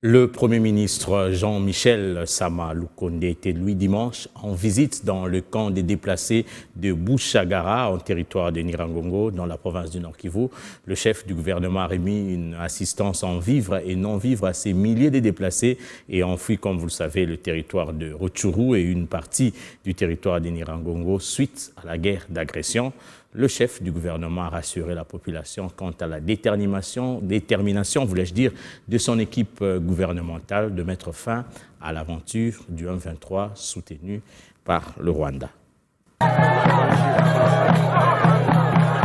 Le Premier ministre Jean-Michel Sama Lukonde était lui dimanche en visite dans le camp des déplacés de Bouchagara en territoire de Nyiragongo dans la province du Nord Kivu. Le chef du gouvernement a remis une assistance en vivres et non-vivres à ces milliers de déplacés et enfui, comme vous le savez, le territoire de Rutshuru et une partie du territoire de Nyiragongo suite à la guerre d'agression. Le chef du gouvernement a rassuré la population quant à la détermination, voulais-je dire, de son équipe gouvernementale de mettre fin à l'aventure du M23 soutenue par le Rwanda.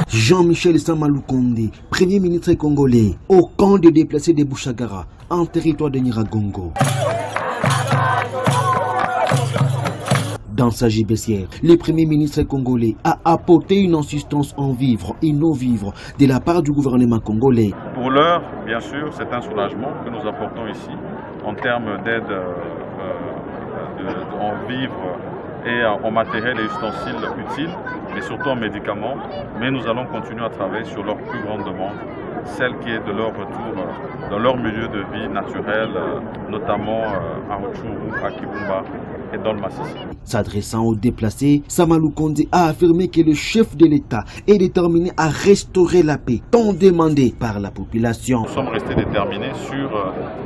Jean-Michel Sama Lukonde, Premier ministre congolais, au camp de déplacés de Bouchagara, en territoire de Nyiragongo. Dans sa gibecière, le Premier ministre congolais a apporté une assistance en vivres et non-vivres de la part du gouvernement congolais. Pour l'heure, bien sûr, c'est un soulagement que nous apportons ici en termes d'aide en vivres et en matériel et ustensiles utiles, mais surtout en médicaments. Mais nous allons continuer à travailler sur leur plus grande demande, celle qui est de leur retour dans leur milieu de vie naturel, notamment à Rutshuru, à Kibumba et dans le Massissi. S'adressant aux déplacés, Sama Lukonde a affirmé que le chef de l'État est déterminé à restaurer la paix, tant demandée par la population. Nous sommes restés déterminés sur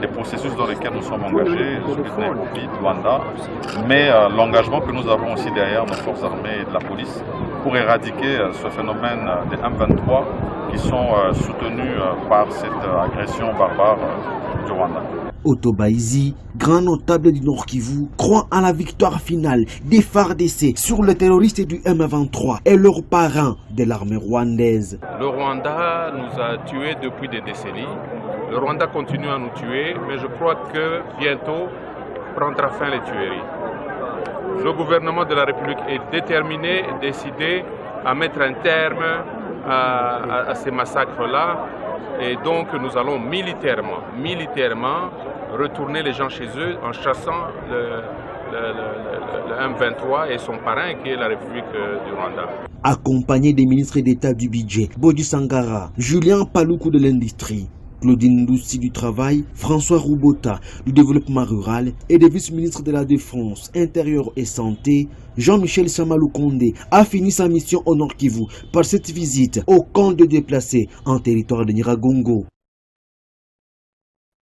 les processus dans lesquels nous sommes engagés, celui de Nairobi, de Rwanda, mais l'engagement que nous avons aussi derrière nos forces armées et de la police pour éradiquer ce phénomène des M23 qui sont soutenus par cette agression barbare du Rwanda. Otto Baizi, grand notable du Nord Kivu, croit à la victoire finale des FARDC sur les terroristes du M23 et leurs parents de l'armée rwandaise. Le Rwanda nous a tués depuis des décennies. Le Rwanda continue à nous tuer, mais je crois que bientôt prendra fin les tueries. Le gouvernement de la République est déterminé et décidé à mettre un terme à ces massacres-là. Et donc nous allons militairement retourner les gens chez eux en chassant le M23 et son parrain qui est la République du Rwanda. Accompagné des ministres d'État du budget, Boji Sangara, Julien Paluku de l'industrie, Claudine Loussi du Travail, François Roubota du Développement rural et des vice-ministres de la Défense, Intérieur et Santé, Jean-Michel Sama Lukonde a fini sa mission au Nord Kivu par cette visite au camp de déplacés en territoire de Nyiragongo.